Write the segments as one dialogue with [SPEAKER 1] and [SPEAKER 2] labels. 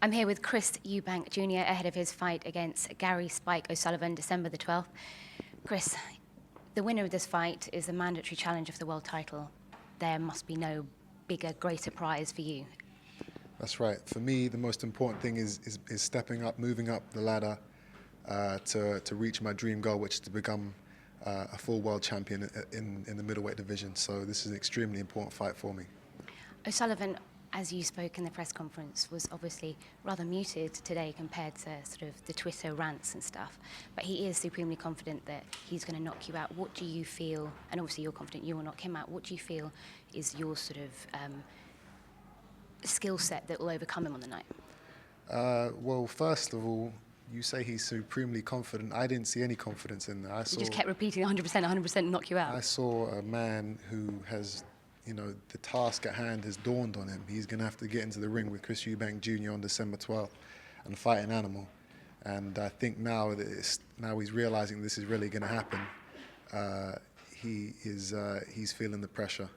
[SPEAKER 1] I'm here with Chris Eubank Jr. ahead of his fight against Gary Spike O'Sullivan, December the 12th. Chris, the winner of this fight is the mandatory challenger for the world title. There must be no bigger, greater prize for you.
[SPEAKER 2] That's right. For me, the most important thing is stepping up, moving up the ladder to reach my dream goal, which is to become a full world champion in the middleweight division. So this is an extremely important fight for me.
[SPEAKER 1] O'Sullivan, as you spoke in the press conference, was obviously rather muted today compared to sort of the Twitter rants and stuff. But he is supremely confident that he's going to knock you out. What do you feel, and obviously you're confident you will knock him out, what do you feel is your sort of skill set that will overcome him on the night?
[SPEAKER 2] Well, first of all, you say he's supremely confident. I didn't see any confidence in that.
[SPEAKER 1] You just kept repeating 100%, 100% knock you out.
[SPEAKER 2] I saw a man who has, the task at hand has dawned on him. He's going to have to get into the ring with Chris Eubank Jr. on December 12th and fight an animal. And I think now he's realizing this is really going to happen. He's feeling the pressure.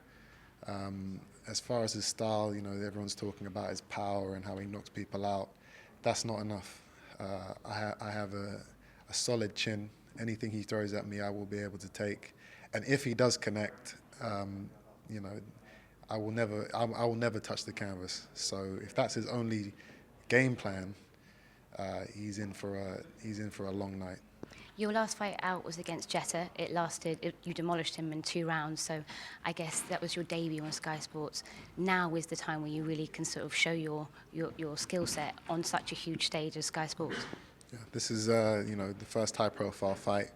[SPEAKER 2] As far as his style, everyone's talking about his power and how he knocks people out. That's not enough. I have a solid chin. Anything he throws at me, I will be able to take. And if he does connect, I will never touch the canvas. So if that's his only game plan, he's in for a long night.
[SPEAKER 1] Your last fight out was against Jetta. You demolished him in 2 rounds, so I guess that was your debut on Sky Sports. Now is the time where you really can sort of show your skill set on such a huge stage as Sky Sports.
[SPEAKER 2] Yeah, this is the first high-profile fight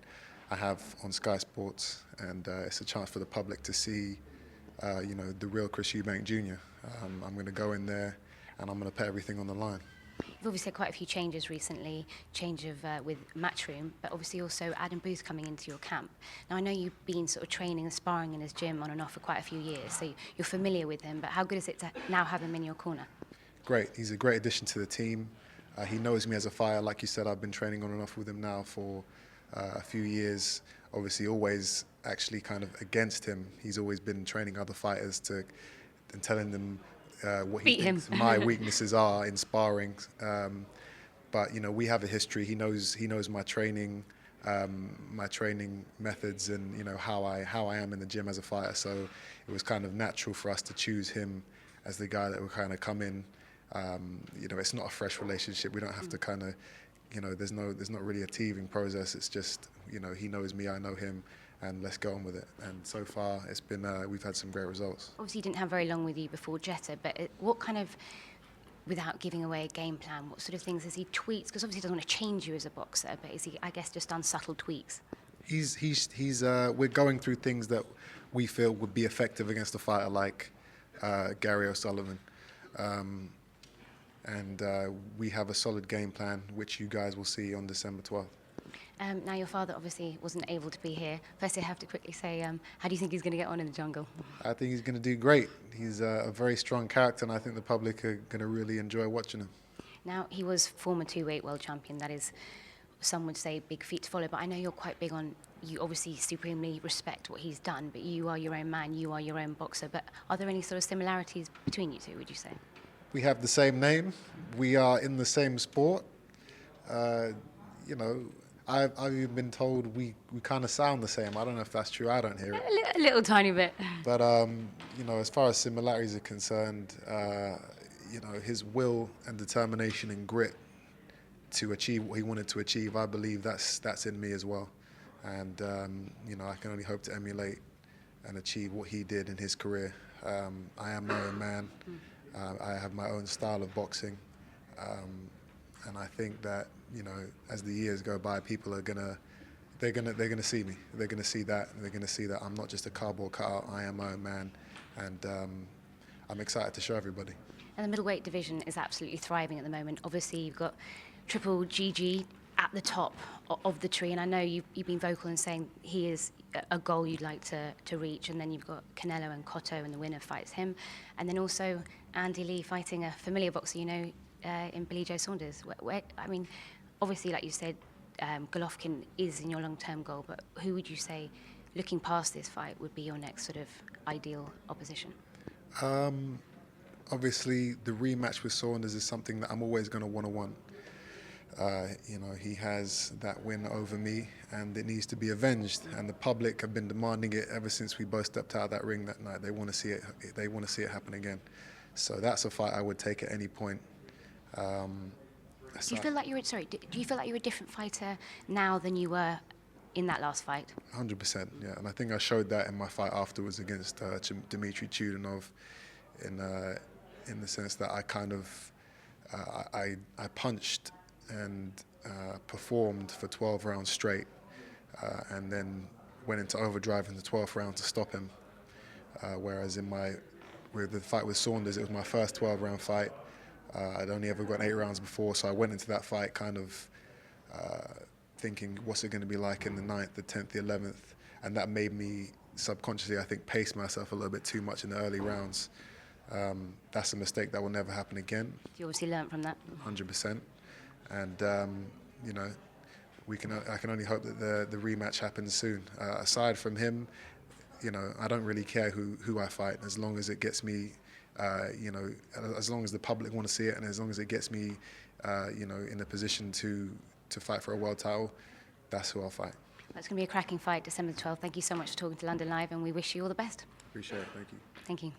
[SPEAKER 2] I have on Sky Sports, and it's a chance for the public to see the real Chris Eubank Jr. I'm going to go in there and I'm going to put everything on the line.
[SPEAKER 1] You've obviously had quite a few changes recently, with Matchroom, but obviously also Adam Booth coming into your camp. Now, I know you've been sort of training and sparring in his gym on and off for quite a few years, so you're familiar with him, but how good is it to now have him in your corner?
[SPEAKER 2] Great. He's a great addition to the team. He knows me as a fighter. Like you said, I've been training on and off with him now for a few years. Obviously, always actually kind of against him. He's always been training other fighters and telling them what he thinks my weaknesses are in sparring. But we have a history. He knows my training methods, and how I am in the gym as a fighter. So it was kind of natural for us to choose him as the guy that would kind of come in. It's not a fresh relationship. We don't have to kind of, there's not really a teething process. It's just, he knows me, I know him, and let's go on with it. And so far, it's been we've had some great results.
[SPEAKER 1] Obviously, you didn't have very long with you before Jetta, but what kind of, without giving away a game plan, what sort of things has he tweaked? Because obviously he doesn't want to change you as a boxer, but is he, I guess, just done subtle tweaks?
[SPEAKER 2] We're going through things that we feel would be effective against a fighter like Gary O'Sullivan. And we have a solid game plan, which you guys will see on December 12th.
[SPEAKER 1] Now, your father obviously wasn't able to be here. Firstly, I have to quickly say, how do you think he's going to get on in the jungle?
[SPEAKER 2] I think he's going to do great. He's a very strong character, and I think the public are going to really enjoy watching him.
[SPEAKER 1] Now, he was former 2-weight world champion. That is, some would say, big feat to follow. But I know you're quite big on, you obviously supremely respect what he's done, but you are your own man, you are your own boxer. But are there any sort of similarities between you two, would you say?
[SPEAKER 2] We have the same name. We are in the same sport. I've even been told we kind of sound the same. I don't know if that's true. I don't hear it.
[SPEAKER 1] A little tiny bit.
[SPEAKER 2] But, as far as similarities are concerned, his will and determination and grit to achieve what he wanted to achieve, I believe that's in me as well. And, I can only hope to emulate and achieve what he did in his career. I am my own man. I have my own style of boxing. And I think that, as the years go by, people are they're gonna see me. They're gonna see that. They're gonna see that I'm not just a cardboard cutout. I am my own man, and I'm excited to show everybody.
[SPEAKER 1] And the middleweight division is absolutely thriving at the moment. Obviously, you've got Triple GG at the top of the tree, and I know you've been vocal in saying he is a goal you'd like to reach. And then you've got Canelo and Cotto, and the winner fights him, and then also Andy Lee fighting a familiar boxer, in Billy Joe Saunders. Obviously, like you said, Golovkin is in your long-term goal, but who would you say, looking past this fight, would be your next sort of ideal opposition?
[SPEAKER 2] Obviously, the rematch with Saunders is something that I'm always going to want. You know, he has that win over me, and it needs to be avenged. And the public have been demanding it ever since we both stepped out of that ring that night. They want to see it. They want to see it happen again. So that's a fight I would take at any point.
[SPEAKER 1] Do you feel like do you feel like you're a different fighter now than you were in that last fight?
[SPEAKER 2] 100%, yeah. And I think I showed that in my fight afterwards against Dmitry Chudinov, in the sense that I kind of I punched and performed for 12 rounds straight, and then went into overdrive in the 12th round to stop him. Whereas with the fight with Saunders, it was my first 12-round fight. I'd only ever gone 8 rounds before, so I went into that fight kind of thinking, what's it going to be like in the 9th, the 10th, the 11th? And that made me subconsciously, I think, pace myself a little bit too much in the early rounds. That's a mistake that will never happen again.
[SPEAKER 1] You obviously learned from that.
[SPEAKER 2] 100%. And, you know, I can only hope that the rematch happens soon. Aside from him, you know, I don't really care who I fight, as long as it gets me, you know, as long as the public want to see it, and as long as it gets me, you know, in a position to fight for a world title, that's who I'll fight.
[SPEAKER 1] That's going to be a cracking fight, December 12th. Thank you so much for talking to London Live, and we wish you all the best.
[SPEAKER 2] Appreciate it. Thank you.
[SPEAKER 1] Thank you.